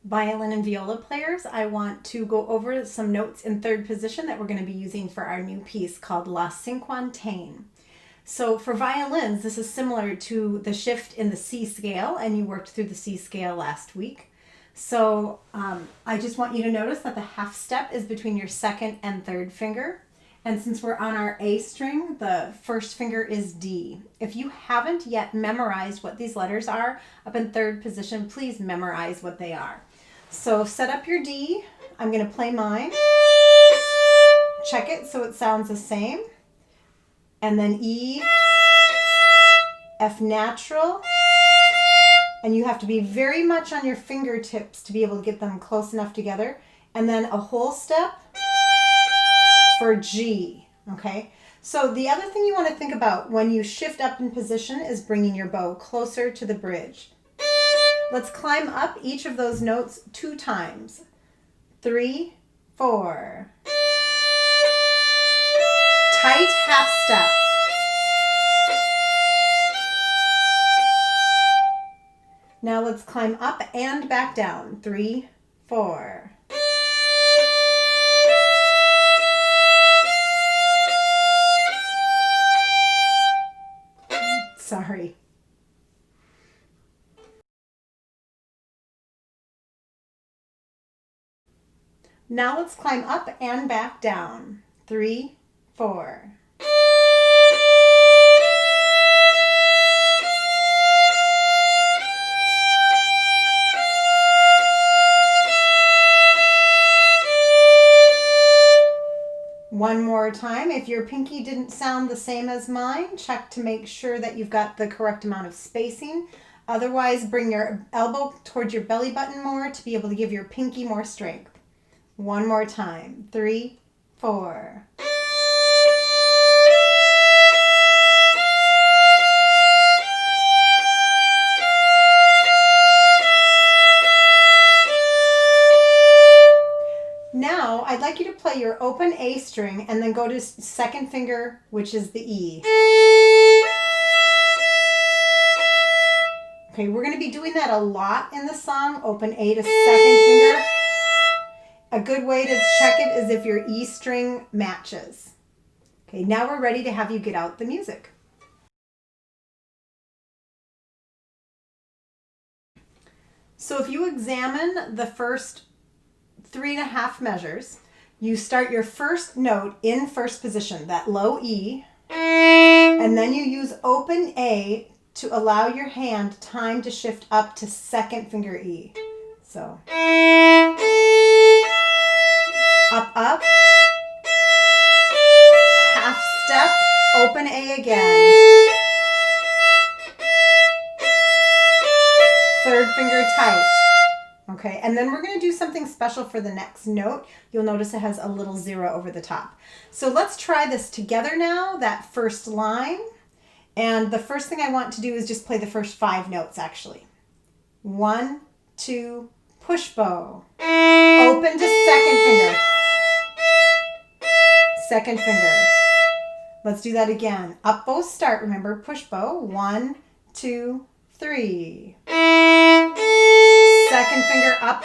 Violin and viola players, I want to go over some notes in third position that we're going to be using for our new piece called La Cinquantaine. So for violins, this is similar to the shift in the C scale, and you worked through the C scale last week. So I just want you to notice that the half step is between your second and third finger. And since we're on our A string, the first finger is D. If you haven't yet memorized what these letters are up in third position, please memorize what they are. So set up your D. I'm going to play mine. Check it so it sounds the same. And then E, F natural. And you have to be very much on your fingertips to be able to get them close enough together. And then a whole step for G, okay? So the other thing you want to think about when you shift up in position is bringing your bow closer to the bridge. Let's climb up each of those notes 2 times. 3, 4. Tight half step. Now let's climb up and back down. 3, 4. Sorry. Now let's climb up and back down. 3, 4. One more time. If your pinky didn't sound the same as mine, check to make sure that you've got the correct amount of spacing. Otherwise, bring your elbow towards your belly button more to be able to give your pinky more strength. One more time. 3, 4. Now, I'd like you to play your open A string and then go to second finger, which is the E. Okay, we're going to be doing that a lot in the song, open A to second finger. A good way to check it is if your E string matches. Okay, now we're ready to have you get out the music. So if you examine the first 3.5 measures, you start your first note in first position, that low E, and then you use open A to allow your hand time to shift up to second finger E. So up, half step, open A again, third finger tight. Okay, and then we're going to do something special for the next note. You'll notice it has a little 0 over the top. So let's try this together now, that first line. And the first thing I want to do is just play the first 5 notes, actually. 1, 2, push bow. Open to second finger. Second finger. Let's do that again. Up bow start, remember, push bow. 1, 2, 3. Second finger up.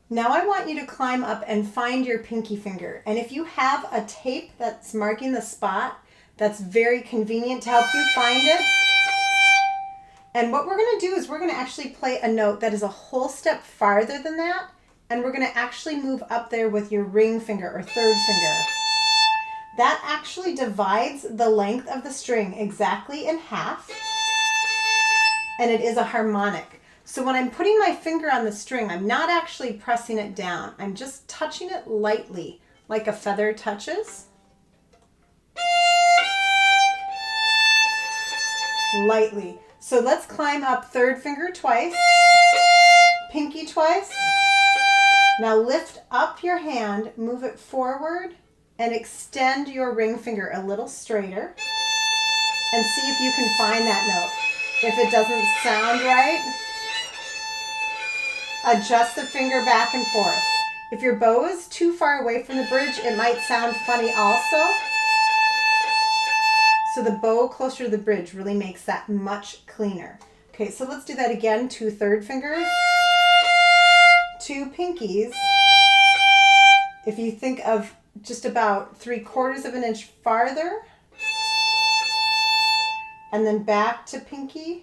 Now I want you to climb up and find your pinky finger. And if you have a tape that's marking the spot, that's very convenient to help you find it. And what we're going to do is we're going to actually play a note that is a whole step farther than that. And we're going to actually move up there with your ring finger or third finger. That actually divides the length of the string exactly in half, and it is a harmonic. So when I'm putting my finger on the string, I'm not actually pressing it down. I'm just touching it lightly, like a feather touches. Lightly. So let's climb up third finger twice, pinky twice. Now lift up your hand, move it forward, and extend your ring finger a little straighter and see if you can find that note. If it doesn't sound right, adjust the finger back and forth. If your bow is too far away from the bridge, it might sound funny also. So the bow closer to the bridge really makes that much cleaner. Okay, so let's do that again. 2 third fingers, 2 pinkies. If you think of just about 3/4 of an inch farther, and then back to pinky,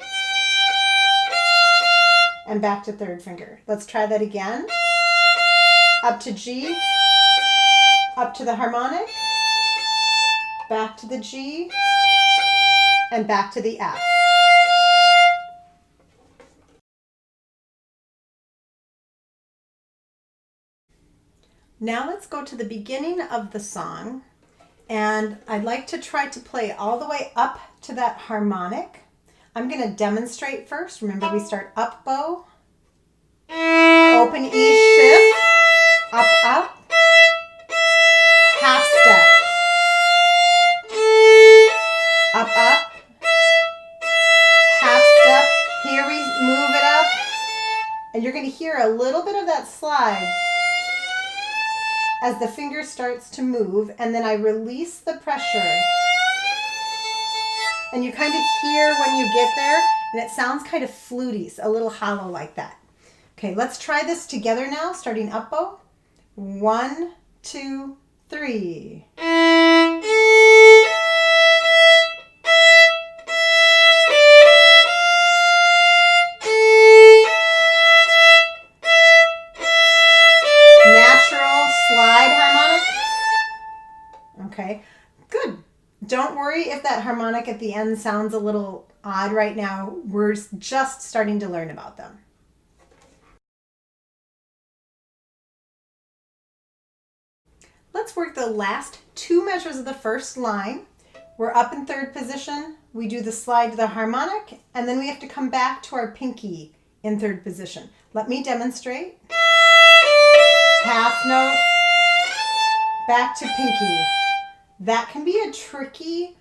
and back to third finger. Let's try that again. Up to G, up to the harmonic, back to the G, and back to the F. Now let's go to the beginning of the song, and I'd like to try to play all the way up to that harmonic. I'm going to demonstrate first. Remember, we start up bow, open E shift, up, up, half step, up, up, half step. Here we move it up, and you're going to hear a little bit of that slide as the finger starts to move, and then I release the pressure. And you kind of hear when you get there, and it sounds kind of fluty, a little hollow like that. Okay, let's try this together now, starting up bow. 1, 2, 3. Natural slide harmonic. Okay, good. Don't worry if that harmonic at the end sounds a little odd right now. We're just starting to learn about them. Let's work the last 2 measures of the first line. We're up in third position. We do the slide to the harmonic, and then we have to come back to our pinky in third position. Let me demonstrate. Half note, back to pinky. That can be a tricky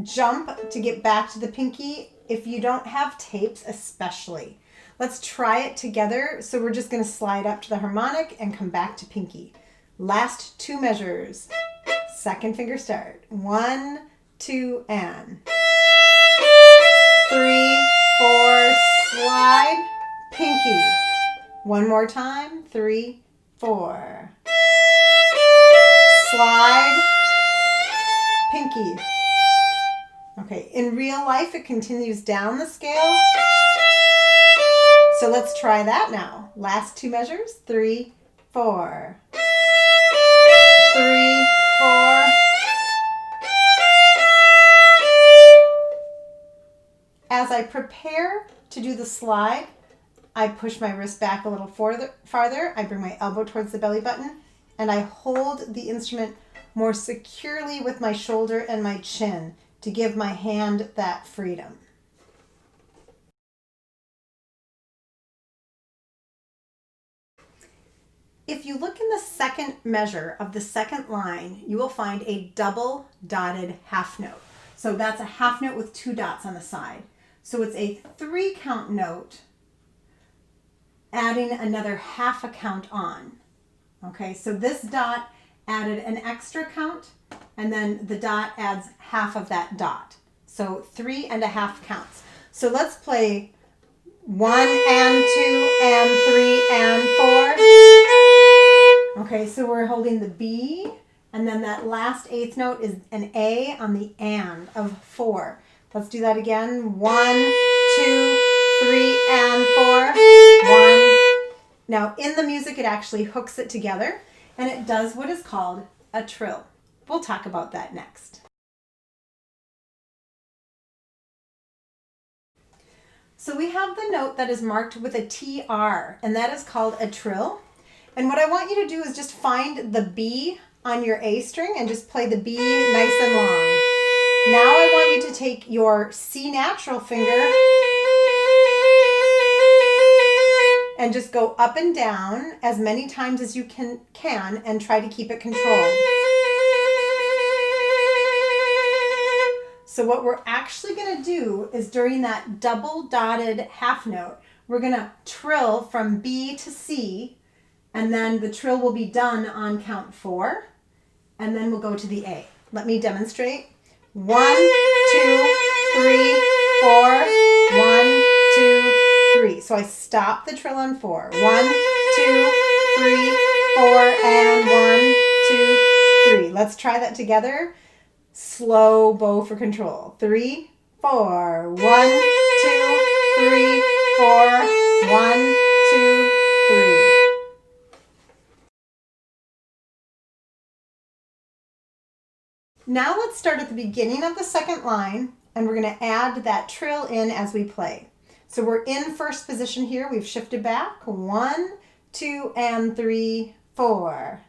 jump to get back to the pinky if you don't have tapes especially. Let's try it together. So we're just going to slide up to the harmonic and come back to pinky. Last 2 measures. Second finger start. 1, 2, and 3, 4, slide, pinky. One more time. 3, 4. Slide, pinky. Okay, in real life it continues down the scale. So let's try that now. Last 2 measures. 3, 4. 3, 4. As I prepare to do the slide, I push my wrist back a little farther. I bring my elbow towards the belly button, and I hold the instrument more securely with my shoulder and my chin to give my hand that freedom. If you look in the second measure of the second line, you will find a double dotted half note. So that's a half note with 2 dots on the side. So it's a 3 count note, adding another half a count on. Okay, so this dot added an extra count, and then the dot adds half of that dot. So 3.5 counts. So let's play 1 and 2 and 3 and 4. Okay, so we're holding the B, and then that last 8th note is an A on the and of 4. Let's do that again. 1, 2, 3, and 4. 1. Now in the music it actually hooks it together, and it does what is called a trill. We'll talk about that next. So we have the note that is marked with a TR, and that is called a trill. And what I want you to do is just find the B on your A string and just play the B nice and long. Now I want you to take your C natural finger and just go up and down as many times as you can and try to keep it controlled. So what we're actually going to do is during that double dotted half note, we're going to trill from B to C, and then the trill will be done on count 4, and then we'll go to the A. Let me demonstrate. 1, 2, 3, 4. 1, 2, 3. So I stop the trill on 4. 1, 2, 3, 4, and 1, 2, 3. Let's try that together. Slow bow for control. 3, 4. 1, 2, 3, 4. 1, 2, 3. Now let's start at the beginning of the second line, and we're going to add that trill in as we play. So we're in first position here. We've shifted back. 1, 2, and 3, 4.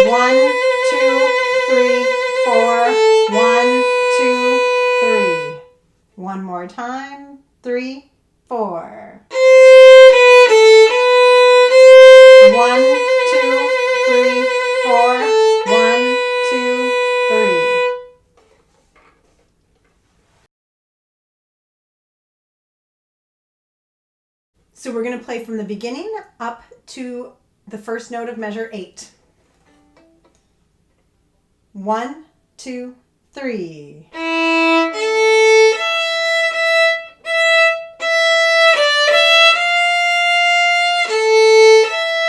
1, 2, 3, 4. 1, 2, 3. One more time. 3, 4. 1, 2, 3, 4. 1, 2, 3. So we're going to play from the beginning up to the first note of measure 8. 1, 2, 3.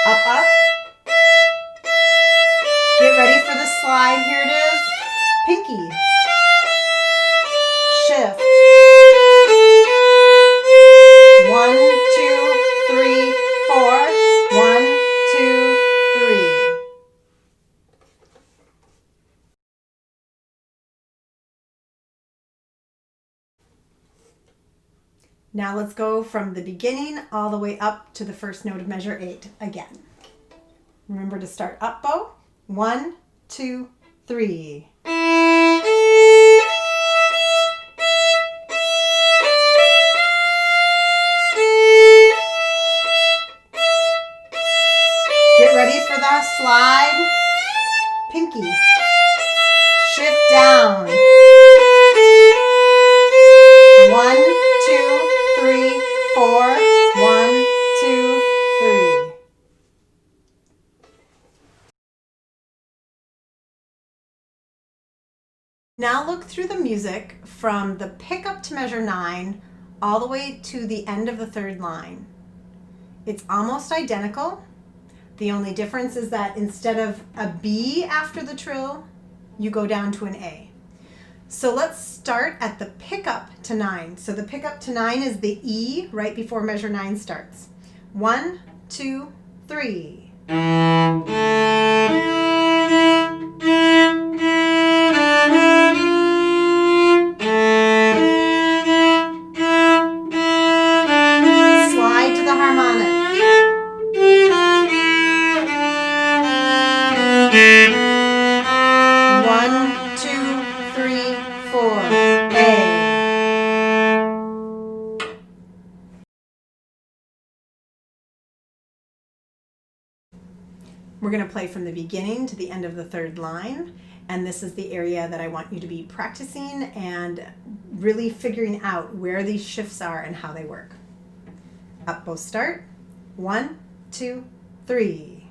Up, up. Get ready for the slide. Here it is. Pinky. Shift. 1, 2, 3, 4. 1, 2, 3. Now let's go from the beginning all the way up to the first note of measure 8 again. Remember to start up bow. 1, 2, 3. Get ready for the slide. Pinky. Shift down. 1, 2, 3, 4. 1, 2, 3. Now look through the music from the pickup to measure 9 all the way to the end of the third line. It's almost identical. The only difference is that instead of a B after the trill, you go down to an A. So let's start at the pickup to 9. So the pickup to 9 is the E right before measure 9 starts. 1, 2, 3. Slide to the harmonic. 1, 2, 3, 4. A. We're going to play from the beginning to the end of the third line, and this is the area that I want you to be practicing and really figuring out where these shifts are and how they work. Up bow start. 1, 2, 3.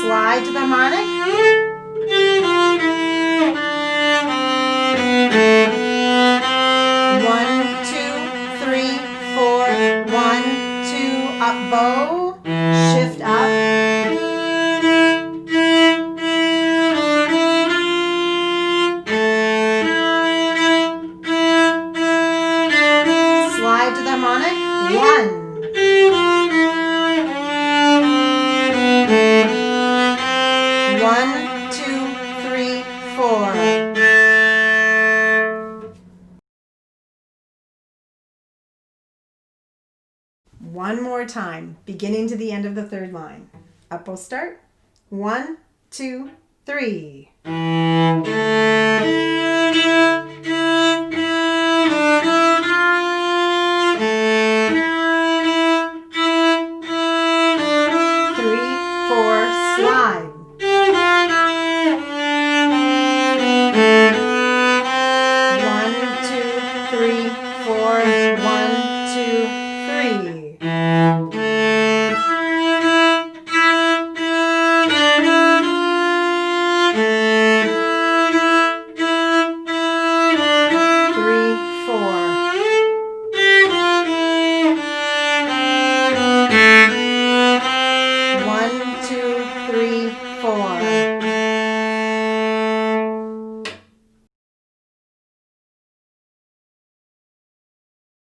Slide to the harmonic. 1, 2, 3, 4. 1, 2. Up bow. Shift up. Slide to the harmonic. 1. 1, 2, 3, 4. One more time, beginning to the end of the third line. Up bow start. 1, 2, 3.